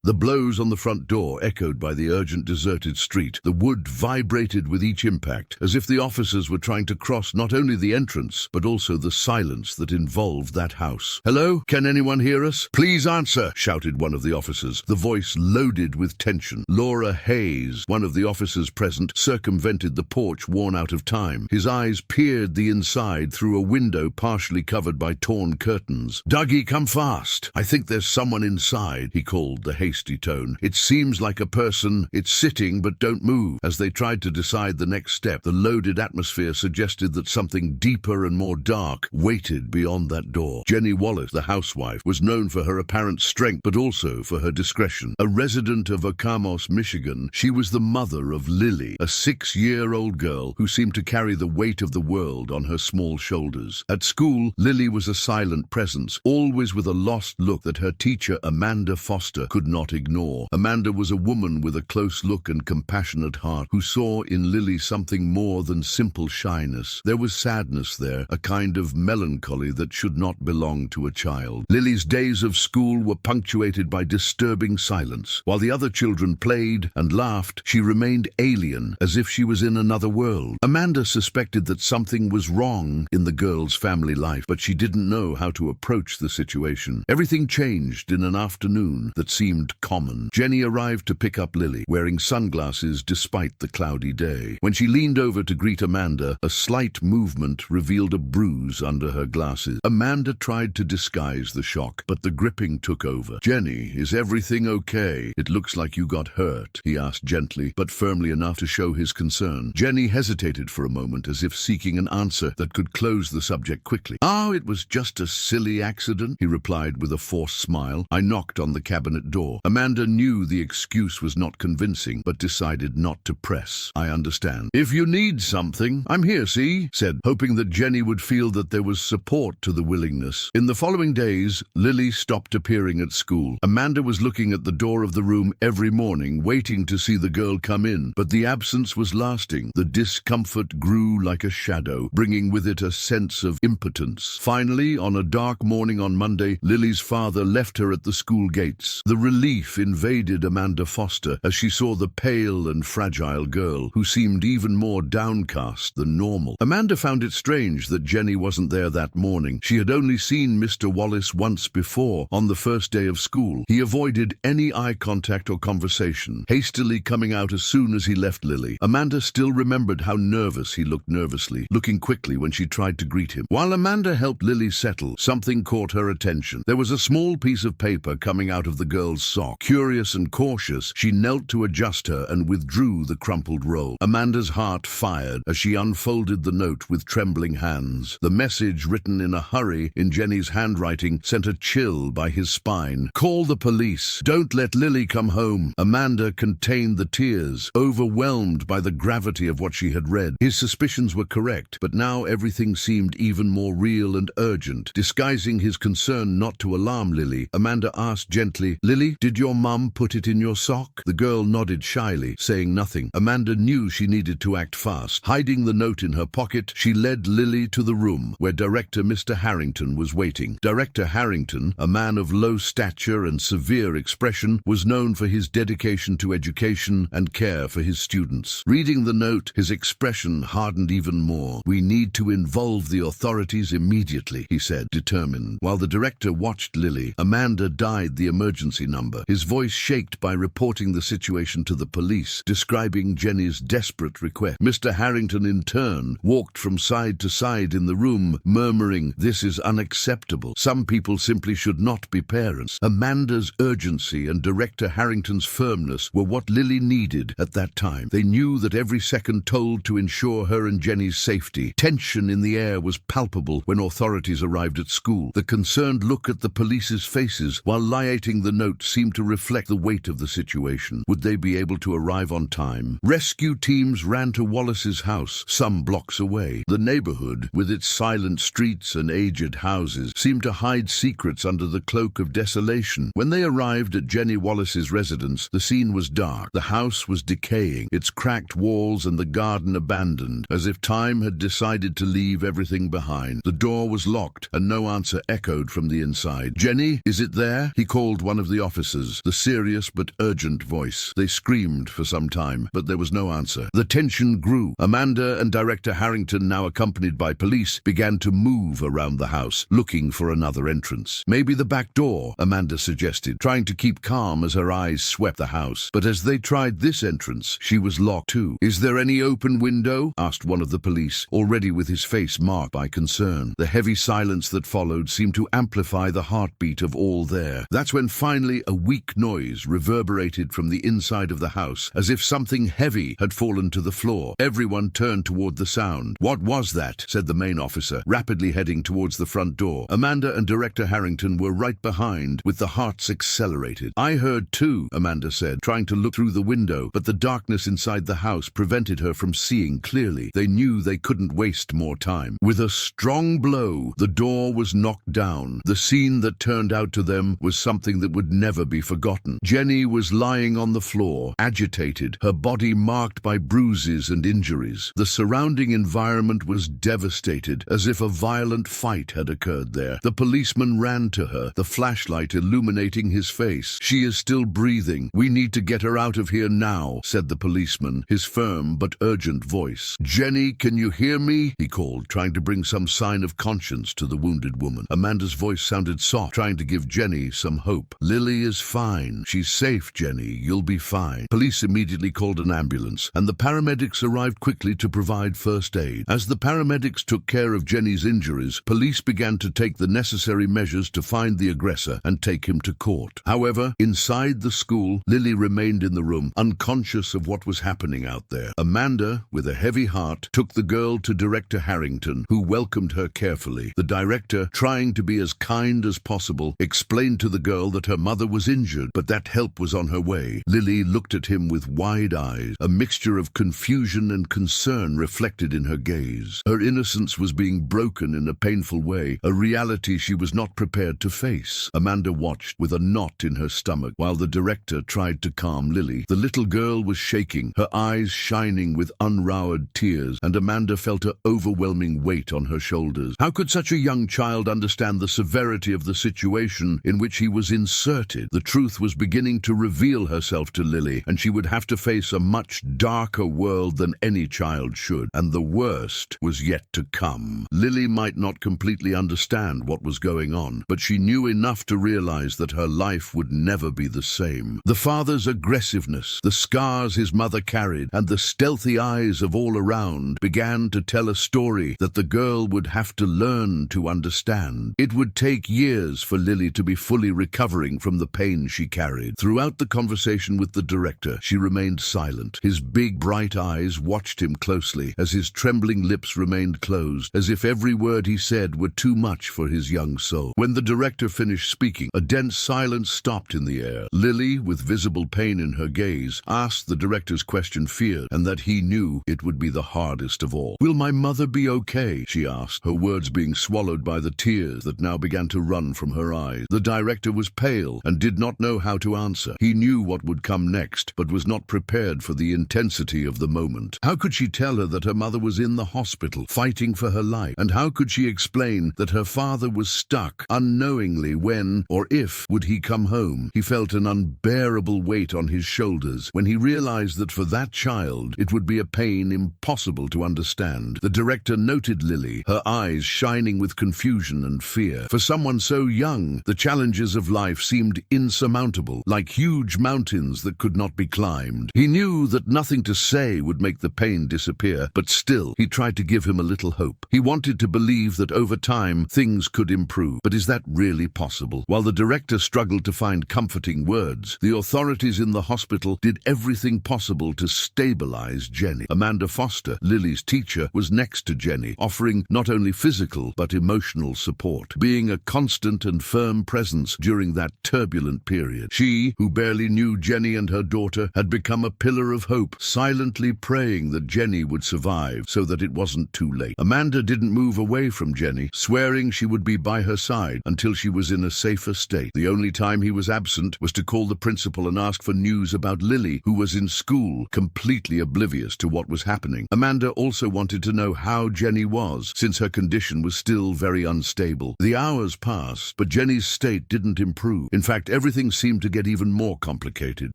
The blows on the front door echoed by the urgent deserted street. The wood vibrated with each impact, as if the officers were trying to cross not only the entrance, but also the silence that involved that house. "Hello? Can anyone hear us? Please answer," shouted one of the officers, the voice loaded with tension. Laura Hayes, one of the officers present, circumvented the porch worn out of time. His eyes peered the inside through a window partially covered by torn curtains. "Dougie, come fast. I think there's someone inside," he called, the hasty tone. "It seems like a person. It's sitting, but don't move." As they tried to decide the next step, the loaded atmosphere suggested that something deeper and more dark waited beyond that door. Jenny Wallace, the housewife, was known for her apparent strength, but also for her discretion. A resident of Okamos, Michigan, she was the mother of Lily, a 6-year-old girl who seemed to carry the weight of the world on her small shoulders. At school, Lily was a silent presence, always with a lost look that her teacher, Amanda Foster, could not ignore. Amanda was a woman with a close look and compassionate heart who saw in Lily something more than simple shyness. There was sadness there, a kind of melancholy that should not belong to a child. Lily's days of school were punctuated by disturbing silence. While the other children played and laughed, she remained alien, as if she was in another world. Amanda suspected that something was wrong in the girl's family life, but she didn't know how to approach the situation. Everything changed in an afternoon that seemed common. Jenny arrived to pick up Lily, wearing sunglasses despite the cloudy day. When she leaned over to greet Amanda, a slight movement revealed a bruise under her glasses. Amanda tried to disguise the shock, but the gripping took over. "Jenny, is everything okay? It looks like you got hurt," he asked gently, but firmly enough to show his concern. Jenny hesitated for a moment, as if seeking an answer that could close the subject quickly. "Oh, it was just a silly accident," he replied with a forced smile. "I knocked on the cabinet door." Amanda knew the excuse was not convincing, but decided not to press. "I understand. If you need something, I'm here, see?" said, hoping that Jenny would feel that there was support to the willingness. In the following days, Lily stopped appearing at school. Amanda was looking at the door of the room every morning, waiting to see the girl come in, but the absence was lasting. The discomfort grew like a shadow, bringing with it a sense of impotence. Finally, on a dark morning on Monday, Lily's father left her at the school gates. The relief invaded Amanda Foster as she saw the pale and fragile girl, who seemed even more downcast than normal. Amanda found it strange that Jenny wasn't there that morning. She had only seen Mr. Wallace once before, on the first day of school. He avoided any eye contact or conversation, hastily coming out as soon as he left Lily. Amanda still remembered how nervous he looked, nervously looking quickly when she tried to greet him. While Amanda helped Lily settle, something caught her attention. There was a small piece of paper coming out of the girl's sock. Curious and cautious, she knelt to adjust her and withdrew the crumpled roll. Amanda's heart fired as she unfolded the note with trembling hands. The message, written in a hurry in Jenny's handwriting, sent a chill by his spine. "Call the police. Don't let Lily come home." Amanda contained the tears, overwhelmed by the gravity of what she had read. His suspicions were correct, but now everything seemed even more real and urgent. Disguising his concern not to alarm Lily, Amanda asked gently, "Lily, did your mum put it in your sock?" The girl nodded shyly, saying nothing. Amanda knew she needed to act fast. Hiding the note in her pocket, she led Lily to the room where Director Mr. Harrington was waiting. Director Harrington, a man of low stature and severe expression, was known for his dedication to education and care for his students. Reading the note, his expression hardened even more. "We need to involve the authorities immediately," he said, determined. While the director watched Lily, Amanda dialed the emergency number, his voice shaken by reporting the situation to the police, describing Jenny's desperate request. Mr. Harrington, in turn, walked from side to side in the room, murmuring, "This is unacceptable. Some people simply should not be parents." Amanda's urgency and Director Harrington's firmness were what Lily needed at that time. They knew that every second told to ensure her and Jenny's safety. Tension in the air was palpable when authorities arrived at school. The concerned look at the police's faces while liating the note seemed to reflect the weight of the situation. Would they be able to arrive on time? Rescue teams ran to Wallace's house, some blocks away. The neighborhood, with its silent streets and aged houses, seemed to hide secrets under the cloak of desolation. When they arrived at Jenny Wallace's residence, the scene was dark. The house was decaying, its cracked walls and the garden abandoned, as if time had decided to leave everything behind. The door was locked, and no answer echoed from the inside. "Jenny, is it there?" he called one of the officers. officers, the serious but urgent voice. They screamed for some time, but there was no answer. The tension grew. Amanda and Director Harrington, now accompanied by police, began to move around the house, looking for another entrance. Maybe the back door, Amanda suggested, trying to keep calm as her eyes swept the house. But as they tried this entrance, she was locked too. "Is there any open window?" asked one of the police, already with his face marked by concern. The heavy silence that followed seemed to amplify the heartbeat of all there. That's when finally a weak noise reverberated from the inside of the house, as if something heavy had fallen to the floor. Everyone turned toward the sound. "What was that?" said the main officer, rapidly heading towards the front door. Amanda and Director Harrington were right behind, with the hearts accelerated. "I heard too," Amanda said, trying to look through the window, but the darkness inside the house prevented her from seeing clearly. They knew they couldn't waste more time. With a strong blow, the door was knocked down. The scene that turned out to them was something that would never be forgotten. Jenny was lying on the floor, agitated, her body marked by bruises and injuries. The surrounding environment was devastated, as if a violent fight had occurred there. The policeman ran to her, the flashlight illuminating his face. "She is still breathing. We need to get her out of here now," said the policeman, his firm but urgent voice. "Jenny, can you hear me?" he called, trying to bring some sign of conscience to the wounded woman. Amanda's voice sounded soft, trying to give Jenny some hope. "Lily is fine. She's safe, Jenny. You'll be fine." Police immediately called an ambulance, and the paramedics arrived quickly to provide first aid. As the paramedics took care of Jenny's injuries, police began to take the necessary measures to find the aggressor and take him to court. However, inside the school, Lily remained in the room, unconscious of what was happening out there. Amanda, with a heavy heart, took the girl to Director Harrington, who welcomed her carefully. The director, trying to be as kind as possible, explained to the girl that her mother was injured, but that help was on her way. Lily looked at him with wide eyes, a mixture of confusion and concern reflected in her gaze. Her innocence was being broken in a painful way, a reality she was not prepared to face. Amanda watched with a knot in her stomach while the director tried to calm Lily. The little girl was shaking, her eyes shining with unrowered tears, and Amanda felt an overwhelming weight on her shoulders. How could such a young child understand the severity of the situation in which he was inserted? The truth was beginning to reveal herself to Lily, and she would have to face a much darker world than any child should, and the worst was yet to come. Lily might not completely understand what was going on, but she knew enough to realize that her life would never be the same. The father's aggressiveness, the scars his mother carried, and the stealthy eyes of all around began to tell a story that the girl would have to learn to understand. It would take years for Lily to be fully recovering from the pain she carried. Throughout the conversation with the director, she remained silent. His big, bright eyes watched him closely as his trembling lips remained closed, as if every word he said were too much for his young soul. When the director finished speaking, a dense silence stopped in the air. Lily, with visible pain in her gaze, asked the director's question feared, and that he knew it would be the hardest of all. "Will my mother be okay?" she asked, her words being swallowed by the tears that now began to run from her eyes. The director was pale and did not know how to answer. He knew what would come next, but was not prepared for the intensity of the moment. How could she tell her that her mother was in the hospital, fighting for her life? And how could she explain that her father was stuck, unknowingly when, or if, would he come home? He felt an unbearable weight on his shoulders when he realized that for that child it would be a pain impossible to understand. The director noted Lily, her eyes shining with confusion and fear. For someone so young, the challenges of life seemed insurmountable, like huge mountains that could not be climbed. He knew that nothing to say would make the pain disappear, but still, he tried to give him a little hope. He wanted to believe that over time, things could improve. But is that really possible? While the director struggled to find comforting words, the authorities in the hospital did everything possible to stabilize Jenny. Amanda Foster, Lily's teacher, was next to Jenny, offering not only physical but emotional support, being a constant and firm presence during that turbulent period. She, who barely knew Jenny and her daughter, had become a pillar of hope, silently praying that Jenny would survive so that it wasn't too late. Amanda didn't move away from Jenny, swearing she would be by her side until she was in a safer state. The only time he was absent was to call the principal and ask for news about Lily, who was in school, completely oblivious to what was happening. Amanda also wanted to know how Jenny was, since her condition was still very unstable. The hours passed, but Jenny's state didn't improve. In fact, everything seemed to get even more complicated.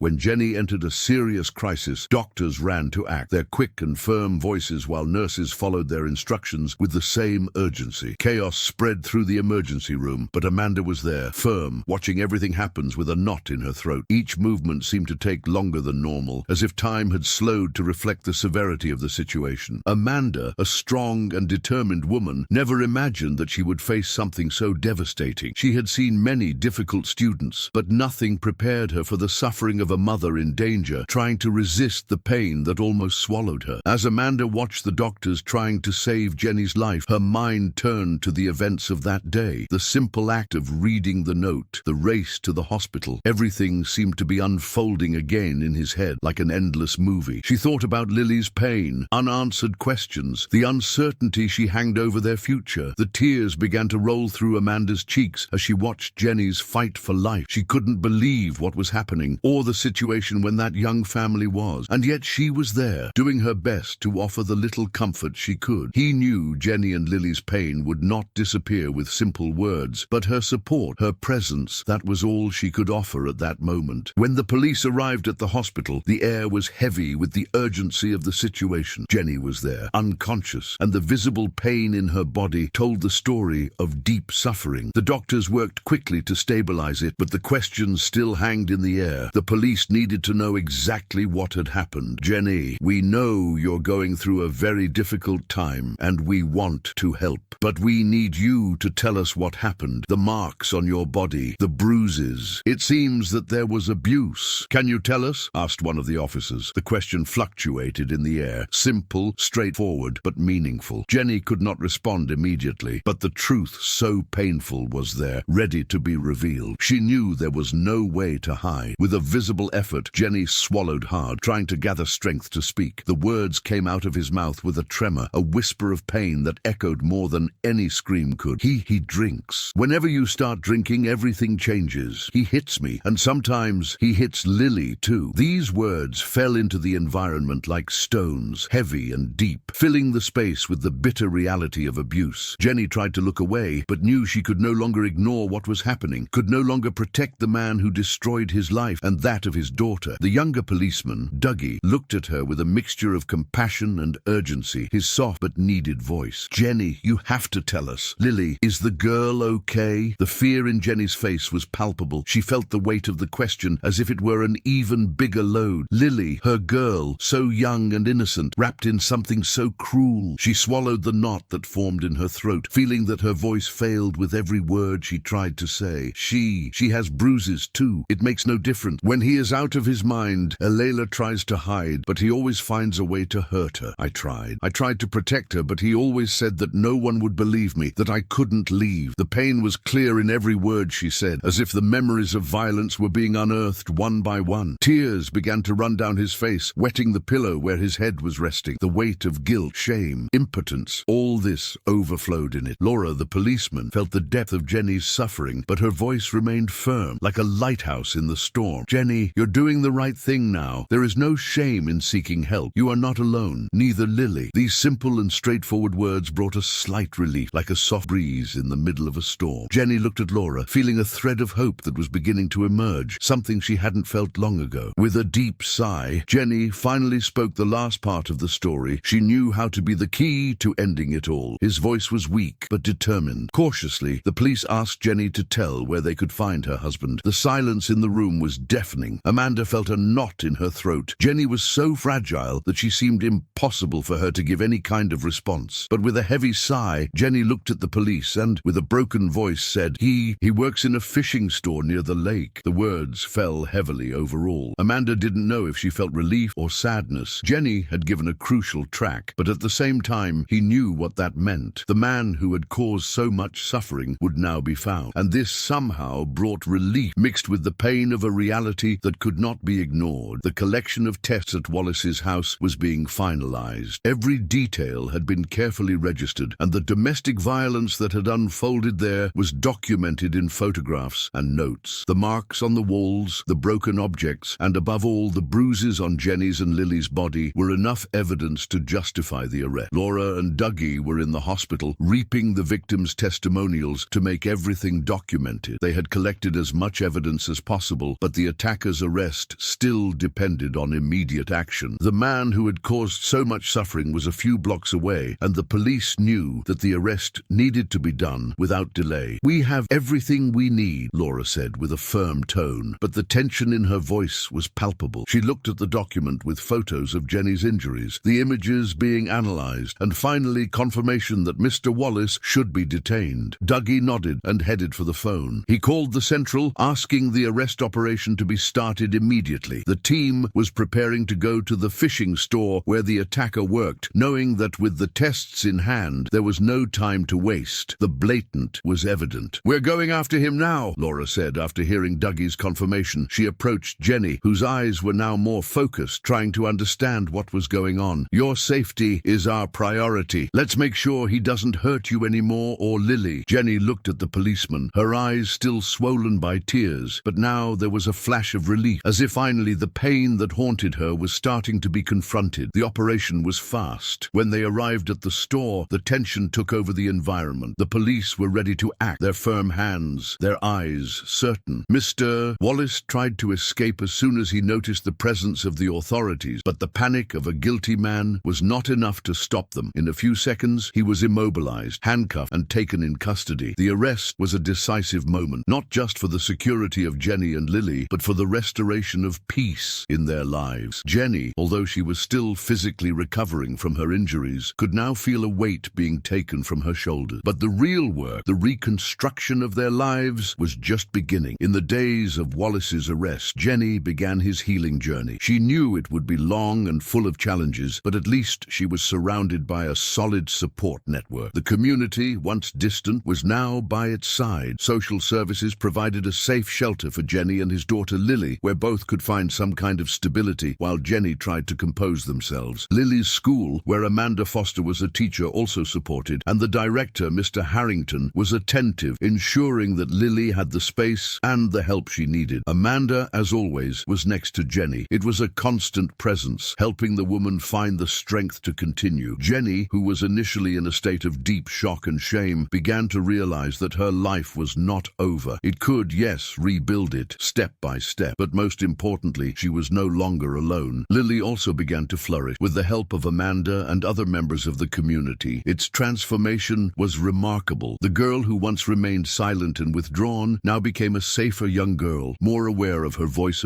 When Jenny entered a serious crisis, doctors ran to act, their quick and firm voices, while nurses followed their instructions with the same urgency. Chaos spread through the emergency room, but Amanda was there, firm, watching everything happen with a knot in her throat. Each movement seemed to take longer than normal, as if time had slowed to reflect the severity of the situation. Amanda, a strong and determined woman, never imagined that she would face something so devastating. She had seen many difficult students, but nothing prepared her for the suffering of a mother in danger, trying to resist the pain that almost swallowed her. As Amanda watched the doctors trying to save Jenny's life, her mind turned to the events of that day. The simple act of reading the note, the race to the hospital, everything seemed to be unfolding again in his head like an endless movie. She thought about Lily's pain, unanswered questions, the uncertainty she hanged over their future. The tears began to roll through Amanda's cheeks as she watched Jenny's fight for life. She couldn't believe what was happening, or the situation when that young family was. And yet she was there, doing her best to offer the little comfort she could. He knew Jenny and Lily's pain would not disappear with simple words, but her support, her presence, that was all she could offer at that moment. When the police arrived at the hospital, the air was heavy with the urgency of the situation. Jenny was there, unconscious, and the visible pain in her body told the story of deep suffering. The doctors worked quickly to stabilize it, but the questions still hanged in the air. The police needed to know exactly what had happened. Jenny, we know you're going through a very difficult time, and we want to help. But we need you to tell us what happened. The marks on your body, the bruises. It seems that there was abuse. Can you tell us? Asked one of the officers. The question fluctuated in the air. Simple, straightforward, but meaningful. Jenny could not respond immediately, but the truth, so painful, was there, ready to be revealed. She knew there was no way to hide. With a visible effort, Jenny swallowed hard, trying to gather strength to speak. The words came out of his mouth with a tremor, a whisper of pain that echoed more than any scream could. He drinks. Whenever you start drinking, everything changes. He hits me, and sometimes he hits Lily too. These words fell into the environment like stones, heavy and deep, filling the space with the bitter reality of abuse. Jenny tried to look away, but knew she could no longer ignore what was happening, could no longer protect the man who destroyed his life and that of his daughter. The younger policeman, Dougie, looked at her with a mixture of compassion and urgency, his soft but needed voice. Jenny, you have to tell us. Lily, is the girl okay? The fear in Jenny's face was palpable. She felt the weight of the question as if it were an even bigger load. Lily, her girl, so young and innocent, wrapped in something so cruel. She swallowed the knot that formed in her throat, feeling that her voice failed with every word she tried to say. She has bruises too. It makes no difference. When he is out of his mind, Alayla tries to hide, but he always finds a way to hurt her. I tried to protect her, but he always said that no one would believe me, that I couldn't leave. The pain was clear in every word she said, as if the memories of violence were being unearthed one by one. Tears began to run down his face, wetting the pillow where his head was resting. The weight of guilt, shame, impotence, all this overflowed in it. Laura, the policeman, felt the depth of Jenny's suffering, but her voice remained firm, like a lighthouse in the storm. Jenny, you're doing the right thing now. There is no shame in seeking help. You are not alone. Neither Lily. These simple and straightforward words brought a slight relief, like a soft breeze in the middle of a storm. Jenny looked at Laura, feeling a thread of hope that was beginning to emerge, something she hadn't felt long ago. With a deep sigh, Jenny finally spoke the last part of the story. She knew how to be the key to ending it all. His voice was weak, but determined. Cautiously, the police asked Jenny to tell where they could find her husband. The silence in the room was deafening. Amanda felt a knot in her throat. Jenny was so fragile that she seemed impossible for her to give any kind of response. But with a heavy sigh, Jenny looked at the police and, with a broken voice, said, He works in a fishing store near the lake. The words fell heavily over all. Amanda didn't know if she felt relief or sadness. Jenny had given a crucial track, but at the same time, he knew what that meant. The man who had caused so much suffering would now be found, and this somehow brought relief mixed with the pain of a reality that could not be ignored. The collection of tests at Wallace's house was being finalized. Every detail had been carefully registered, and the domestic violence that had unfolded there was documented in photographs and notes. The marks on the walls, the broken objects, and above all the bruises on Jenny's and Lily's body were enough evidence to justify the arrest. Laura and Dougie were in the hospital, reaping the victims' testimonials to make everything documented. They had collected as as much evidence as possible, but the attacker's arrest still depended on immediate action. The man who had caused so much suffering was a few blocks away, and the police knew that the arrest needed to be done without delay. "We have everything we need," Laura said with a firm tone, but the tension in her voice was palpable. She looked at the document with photos of Jenny's injuries, the images being analyzed, and finally confirmation that Mr. Wallace should be detained. Dougie nodded and headed for the phone. He called the central, asking the arrest operation to be started immediately. The team was preparing to go to the fishing store where the attacker worked, knowing that with the tests in hand, there was no time to waste. The blatant was evident. "We're going after him now," Laura said after hearing Dougie's confirmation. She approached Jenny, whose eyes were now more focused, trying to understand what was going on. "Your safety is our priority. Let's make sure he doesn't hurt you anymore or Lily." Jenny looked at the policeman, her eyes still swollen by tears, but now there was a flash of relief, as if finally the pain that haunted her was starting to be confronted. The operation was fast. When they arrived at the store, the tension took over the environment. The police were ready to act, their firm hands, their eyes certain. Mr. Wallace tried to escape as soon as he noticed the presence of the authorities, but the panic of a guilty man was not enough to stop them. In a few seconds, he was immobilized, handcuffed, and taken in custody. The arrest was a decisive moment, not just for the security of Jenny and Lily, but for the restoration of peace in their lives. Jenny, although she was still physically recovering from her injuries, could now feel a weight being taken from her shoulders. But the real work, the reconstruction of their lives, was just beginning. In the days of Wallace's arrest, Jenny began his healing journey. She knew it would be long and full of challenges, but at least she was surrounded by a solid support network. The community, once distant, was now by its side. Social services provided a safe shelter for Jenny and his daughter Lily, where both could find some kind of stability while Jenny tried to compose themselves. Lily's school, where Amanda Foster was a teacher, also supported, and the director, Mr. Harrington, was attentive, ensuring that Lily had the space and the help she needed. Amanda, as always, was next to Jenny. It was a constant presence, helping the woman find the strength to continue. Jenny, who was initially in a state of deep shock and shame, began to realize that her life was not over. It could, yes, rebuild it, step by step, but most importantly, she was no longer alone. Lily also began to flourish, with the help of Amanda and other members of the community. Its transformation was remarkable. The girl who once remained silent and withdrawn now became a safer young girl, more aware of her voice.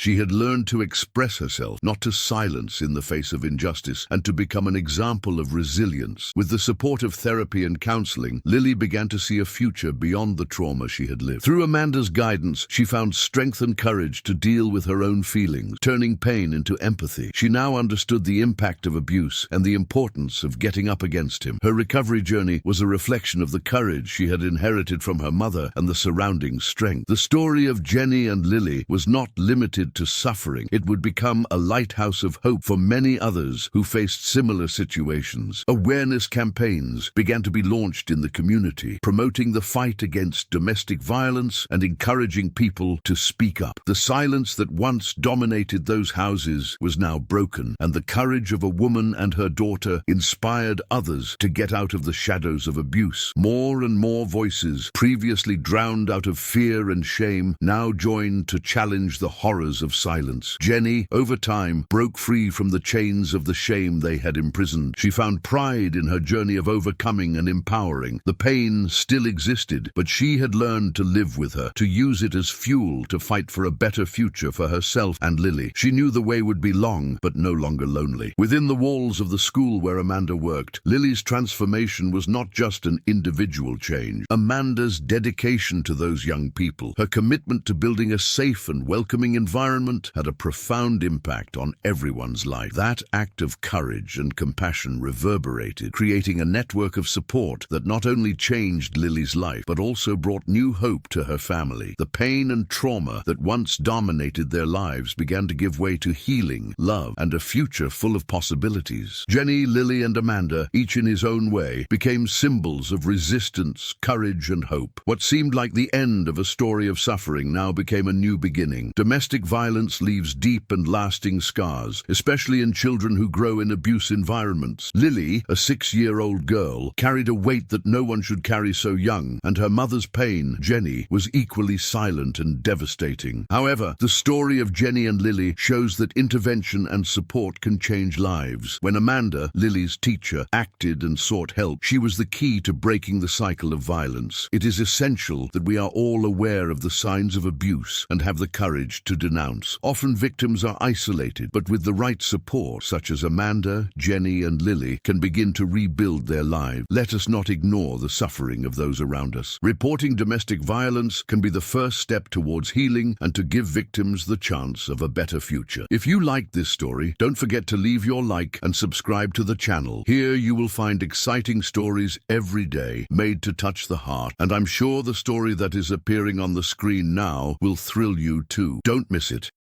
She had learned to express herself, not to silence in the face of injustice, and to become an example of resilience. With the support of therapy and counseling, Lily began to see a future beyond the trauma she had lived. Through Amanda's guidance, she found strength and courage to deal with her own feelings, turning pain into empathy. She now understood the impact of abuse and the importance of getting up against him. Her recovery journey was a reflection of the courage she had inherited from her mother and the surrounding strength. The story of Jenny and Lily was not limited to suffering. It would become a lighthouse of hope for many others who faced similar situations. Awareness campaigns began to be launched in the community, promoting the fight against domestic violence and encouraging people to speak up. The silence that once dominated those houses was now broken, and the courage of a woman and her daughter inspired others to get out of the shadows of abuse. More and more voices, previously drowned out of fear and shame, now joined to challenge the horrors of silence. Jenny, over time, broke free from the chains of the shame they had imprisoned. She found pride in her journey of overcoming and empowering. The pain still existed, but she had learned to live with her, to use it as fuel to fight for a better future for herself and Lily. She knew the way would be long, but no longer lonely. Within the walls of the school where Amanda worked, Lily's transformation was not just an individual change. Amanda's dedication to those young people, her commitment to building a safe and welcoming environment, had a profound impact on everyone's life. That act of courage and compassion reverberated, creating a network of support that not only changed Lily's life, but also brought new hope to her family. The pain and trauma that once dominated their lives began to give way to healing, love, and a future full of possibilities. Jenny, Lily, and Amanda, each in his own way, became symbols of resistance, courage, and hope. What seemed like the end of a story of suffering now became a new beginning. Domestic violence leaves deep and lasting scars, especially in children who grow in abuse environments. Lily, a 6-year-old girl, carried a weight that no one should carry so young, and her mother's pain, Jenny, was equally silent and devastating. However, the story of Jenny and Lily shows that intervention and support can change lives. When Amanda, Lily's teacher, acted and sought help, she was the key to breaking the cycle of violence. It is essential that we are all aware of the signs of abuse and have the courage to denounce. Often victims are isolated, but with the right support, such as Amanda, Jenny, and Lily, can begin to rebuild their lives. Let us not ignore the suffering of those around us. Reporting domestic violence can be the first step towards healing and to give victims the chance of a better future. If you liked this story, don't forget to leave your like and subscribe to the channel. Here you will find exciting stories every day, made to touch the heart, and I'm sure the story that is appearing on the screen now will thrill you too. Don't miss it.